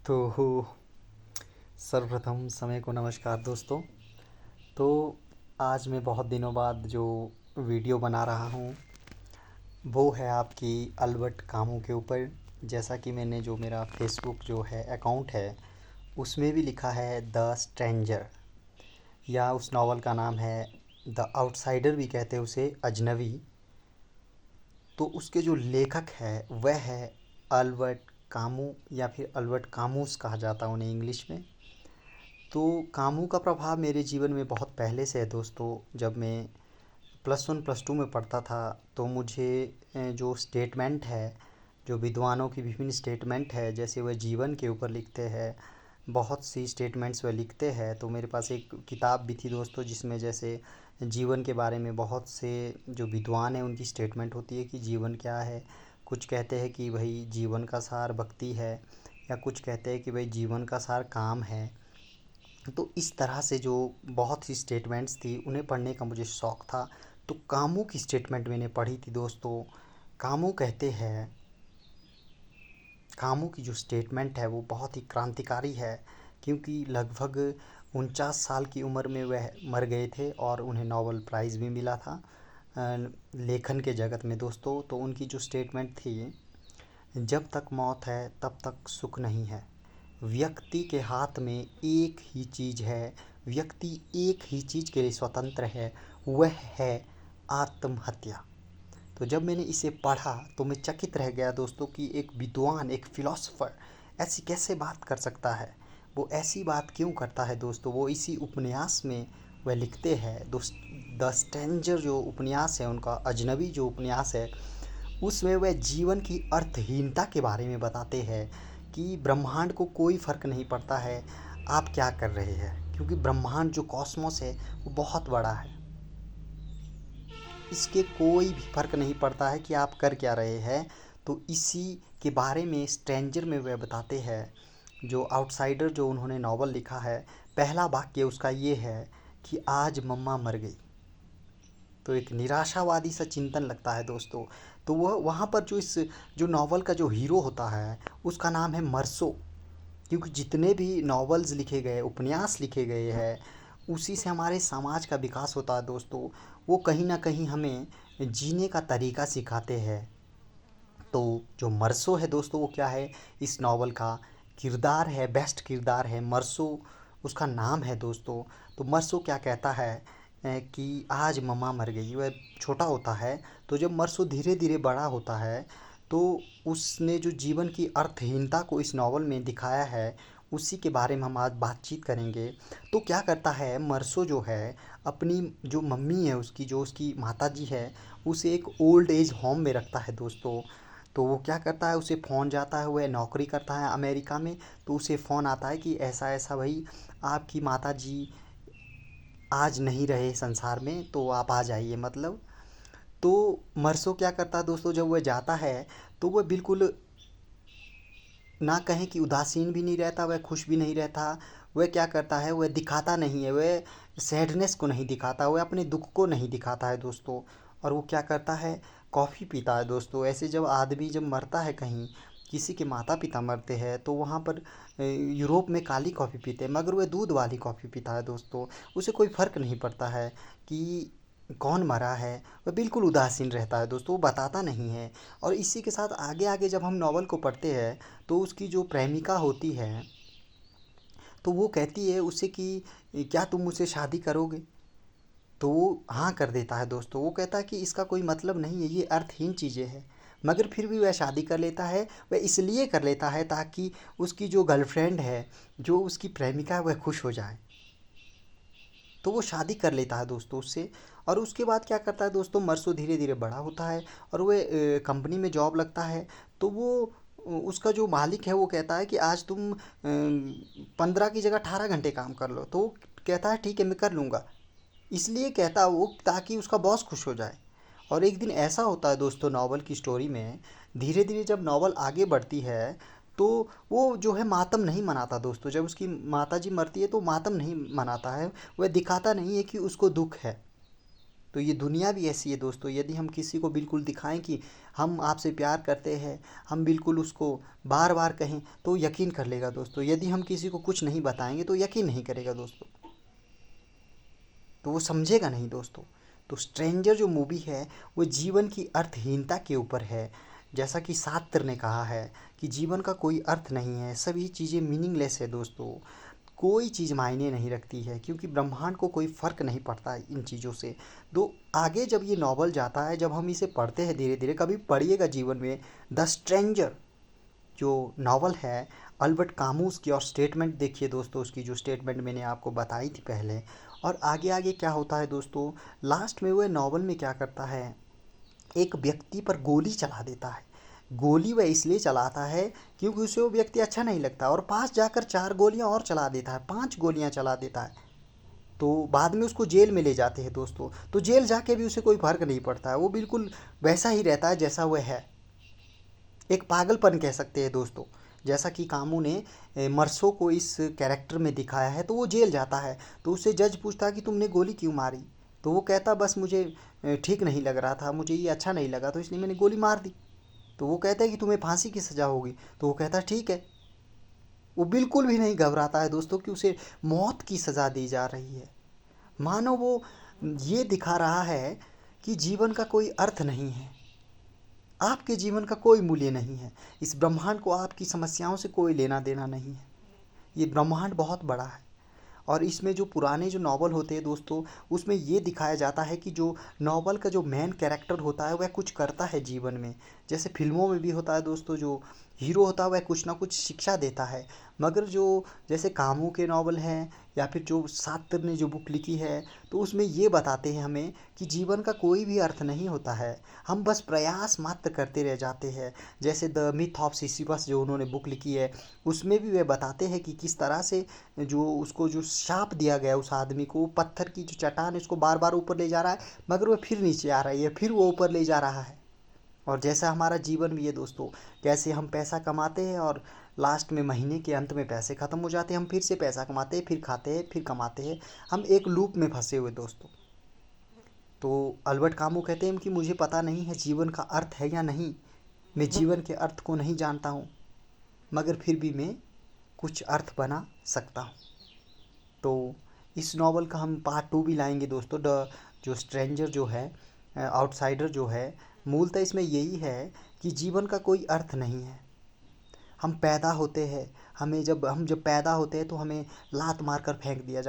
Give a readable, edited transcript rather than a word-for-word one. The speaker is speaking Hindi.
तो सर्वप्रथम समय को नमस्कार दोस्तों। तो आज मैं बहुत दिनों बाद जो वीडियो बना रहा हूँ वो है आपकी अल्बर्ट कामू के ऊपर। जैसा कि मैंने जो मेरा फेसबुक जो है अकाउंट है उसमें भी लिखा है द स्ट्रेंजर, या उस नावल का नाम है द आउटसाइडर भी कहते हैं उसे, अजनबी। तो उसके जो लेखक है वह है अल्बर्ट कामू, या फिर अल्बर्ट कामूस कहा जाता है उन्हें इंग्लिश में। तो कामू का प्रभाव मेरे जीवन में बहुत पहले से है दोस्तों। जब मैं +1 +2 में पढ़ता था तो मुझे जो स्टेटमेंट है, जो विद्वानों की विभिन्न स्टेटमेंट है, जैसे वह जीवन के ऊपर लिखते हैं, बहुत सी स्टेटमेंट्स वह लिखते हैं। तो मेरे पास एक किताब भी थी दोस्तों जिसमें जैसे जीवन के बारे में बहुत से जो विद्वान हैं उनकी स्टेटमेंट होती है कि जीवन क्या है। कुछ कहते हैं कि भाई जीवन का सार भक्ति है, या कुछ कहते हैं कि भाई जीवन का सार काम है। तो इस तरह से जो बहुत सी स्टेटमेंट्स थी उन्हें पढ़ने का मुझे शौक़ था। तो कामू की स्टेटमेंट मैंने पढ़ी थी दोस्तों। कामू कहते हैं, कामू की जो स्टेटमेंट है वो बहुत ही क्रांतिकारी है, क्योंकि लगभग 49 साल की उम्र में वह मर गए थे और उन्हें नोबेल प्राइज़ भी मिला था लेखन के जगत में दोस्तों। तो उनकी जो स्टेटमेंट थी, जब तक मौत है तब तक सुख नहीं है, व्यक्ति के हाथ में एक ही चीज़ है, व्यक्ति एक ही चीज़ के लिए स्वतंत्र है, वह है आत्महत्या। तो जब मैंने इसे पढ़ा तो मैं चकित रह गया दोस्तों कि एक विद्वान, एक फिलोसोफर ऐसी कैसे बात कर सकता है। वो ऐसी बात क्यों करता है दोस्तों। वो इसी उपन्यास में वह लिखते हैं, द स्ट्रेंजर जो उपन्यास है उनका, अजनबी जो उपन्यास है, उसमें वह जीवन की अर्थहीनता के बारे में बताते हैं कि ब्रह्मांड को कोई फ़र्क नहीं पड़ता है आप क्या कर रहे हैं, क्योंकि ब्रह्मांड जो कॉस्मोस है वो बहुत बड़ा है। इसके कोई भी फ़र्क नहीं पड़ता है कि आप कर क्या रहे हैं। तो इसी के बारे में स्ट्रेंजर में वह बताते हैं, जो आउटसाइडर जो उन्होंने नावल लिखा है, पहला वाक्य उसका ये है कि आज मम्मा मर गई। तो एक निराशावादी सा चिंतन लगता है दोस्तों। तो वह वहाँ पर जो नावल का जो हीरो होता है उसका नाम है मर्सो, क्योंकि जितने भी नावल्स लिखे गए, उपन्यास लिखे गए हैं, उसी से हमारे समाज का विकास होता है दोस्तों। वो कहीं ना कहीं हमें जीने का तरीका सिखाते हैं। तो जो मर्सो है दोस्तों वो क्या है, इस नावल का किरदार है, बेस्ट किरदार है मर्सो, उसका नाम है दोस्तों। तो मर्सो क्या कहता है कि आज मम्मा मर गई। वह छोटा होता है, तो जब मर्सो धीरे धीरे बड़ा होता है तो उसने जो जीवन की अर्थहीनता को इस नावल में दिखाया है उसी के बारे में हम आज बातचीत करेंगे। तो क्या करता है मर्सो जो है, अपनी जो मम्मी है उसकी, जो उसकी माताजी है, उसे एक ओल्ड एज होम में रखता है दोस्तों। तो वो क्या करता है, उसे फ़ोन जाता है, वह नौकरी करता है अमेरिका में। तो उसे फ़ोन आता है कि ऐसा ऐसा भाई आपकी माताजी आज नहीं रहे संसार में, तो आप आ जाइए मतलब। तो मर्सो क्या करता है दोस्तों, जब वह जाता है तो वह बिल्कुल ना कहें कि उदासीन भी नहीं रहता, वह खुश भी नहीं रहता। वह क्या करता है, वह दिखाता नहीं है, वह सैडनेस को नहीं दिखाता, वह अपने दुख को नहीं दिखाता है दोस्तों। और वो क्या करता है, कॉफ़ी पीता है दोस्तों। ऐसे जब आदमी जब मरता है कहीं, किसी के माता पिता मरते हैं तो वहाँ पर यूरोप में काली कॉफ़ी पीते हैं, मगर वह दूध वाली कॉफ़ी पीता है दोस्तों। उसे कोई फ़र्क नहीं पड़ता है कि कौन मरा है, वह बिल्कुल उदासीन रहता है दोस्तों, वो बताता नहीं है। और इसी के साथ आगे आगे जब हम नावल को पढ़ते हैं तो उसकी जो प्रेमिका होती है तो वो कहती है उससे कि क्या तुम मुझसे शादी करोगे। तो वो हाँ कर देता है दोस्तों। वो कहता है कि इसका कोई मतलब नहीं है, ये अर्थहीन चीज़ें हैं, मगर फिर भी वह शादी कर लेता है। वह इसलिए कर लेता है ताकि उसकी जो गर्लफ्रेंड है, जो उसकी प्रेमिका है, वह खुश हो जाए। तो वो शादी कर लेता है दोस्तों उससे। और उसके बाद क्या करता है दोस्तों, मर्सो धीरे धीरे बड़ा होता है और वह कंपनी में जॉब लगता है। तो वो उसका जो मालिक है वो कहता है कि आज तुम 15 की जगह 18 घंटे काम कर लो। तो वो कहता है ठीक है मैं कर लूँगा। इसलिए कहता है वो ताकि उसका बॉस खुश हो जाए। और एक दिन ऐसा होता है दोस्तों नावल की स्टोरी में, धीरे धीरे जब नावल आगे बढ़ती है तो वो जो है मातम नहीं मनाता दोस्तों। जब उसकी माताजी मरती है तो मातम नहीं मनाता है, वह दिखाता नहीं है कि उसको दुख है। तो ये दुनिया भी ऐसी है दोस्तों। यदि हम किसी को बिल्कुल दिखाएं कि हम आपसे प्यार करते हैं, हम बिल्कुल उसको बार बार कहें तो वो यकीन कर लेगा दोस्तों। यदि हम किसी को कुछ नहीं बताएंगे तो यकीन नहीं करेगा दोस्तों, तो वो समझेगा नहीं दोस्तों। तो स्ट्रेंजर जो मूवी है वो जीवन की अर्थहीनता के ऊपर है। जैसा कि सात्र ने कहा है कि जीवन का कोई अर्थ नहीं है, सभी चीज़ें मीनिंगलेस है दोस्तों। कोई चीज़ मायने नहीं रखती है, क्योंकि ब्रह्मांड को कोई फ़र्क नहीं पड़ता इन चीज़ों से। तो आगे जब ये नॉवल जाता है, जब हम इसे पढ़ते हैं धीरे धीरे, कभी पढ़िएगा जीवन में द स्ट्रेंजर जो नॉवल है अल्बर्ट कामूस की, और स्टेटमेंट देखिए दोस्तों उसकी, जो स्टेटमेंट मैंने आपको बताई थी पहले। और आगे आगे क्या होता है दोस्तों, लास्ट में वह नॉवल में क्या करता है, एक व्यक्ति पर गोली चला देता है। गोली वह इसलिए चलाता है क्योंकि उसे वो व्यक्ति अच्छा नहीं लगता, और पास जाकर 4 गोलियां और चला देता है, 5 गोलियां चला देता है। तो बाद में उसको जेल में ले जाते हैं दोस्तों। तो जेल जाके भी उसे कोई फ़र्क नहीं पड़ता है, वो बिल्कुल वैसा ही रहता है जैसा वह है। एक पागलपन कह सकते हैं दोस्तों। जैसा कि कामू ने मर्सो को इस कैरेक्टर में दिखाया है। तो वो जेल जाता है, तो उससे जज पूछता है कि तुमने गोली क्यों मारी। तो वो कहता बस मुझे ठीक नहीं लग रहा था, मुझे ये अच्छा नहीं लगा, तो इसलिए मैंने गोली मार दी। तो वो कहता है कि तुम्हें फांसी की सज़ा होगी। तो वो कहता है ठीक है। वो बिल्कुल भी नहीं घबराता है दोस्तों कि उसे मौत की सज़ा दी जा रही है। मानो वो ये दिखा रहा है कि जीवन का कोई अर्थ नहीं है, आपके जीवन का कोई मूल्य नहीं है, इस ब्रह्मांड को आपकी समस्याओं से कोई लेना देना नहीं है। ये ब्रह्मांड बहुत बड़ा है। और इसमें जो पुराने जो नॉवल होते हैं दोस्तों, उसमें ये दिखाया जाता है कि जो नॉवल का जो मेन कैरेक्टर होता है वह कुछ करता है जीवन में। जैसे फिल्मों में भी होता है दोस्तों, जो हीरो होता है वह कुछ ना कुछ शिक्षा देता है। मगर जो जैसे कामू के नॉवल हैं, या फिर जो सात्र ने जो बुक लिखी है, तो उसमें ये बताते हैं हमें कि जीवन का कोई भी अर्थ नहीं होता है, हम बस प्रयास मात्र करते रह जाते हैं। जैसे द मिथ ऑफ सिसिफस जो उन्होंने बुक लिखी है, उसमें भी वे बताते हैं कि किस तरह से जो उसको जो शाप दिया गया उस आदमी को, पत्थर की जो चट्टान है उसको बार बार ऊपर ले जा रहा है, मगर वह फिर नीचे आ रही है, फिर वो ऊपर ले जा रहा है। और जैसा हमारा जीवन भी है दोस्तों, कैसे हम पैसा कमाते हैं और लास्ट में महीने के अंत में पैसे ख़त्म हो जाते हैं, हम फिर से पैसा कमाते हैं, फिर खाते हैं, फिर कमाते हैं, हम एक लूप में फंसे हुए दोस्तों। तो अल्बर्ट कामू कहते हैं कि मुझे पता नहीं है जीवन का अर्थ है या नहीं, मैं जीवन के अर्थ को नहीं जानता हूँ, मगर फिर भी मैं कुछ अर्थ बना सकता हूँ। तो इस नॉवल का हम पार्ट 2 भी लाएंगे दोस्तों। द जो स्ट्रेंजर जो है, आउटसाइडर जो है, मूलतः इसमें यही है कि जीवन का कोई अर्थ नहीं है। हम पैदा होते हैं, हम जब पैदा होते हैं तो हमें लात मार कर फेंक दिया जाता है।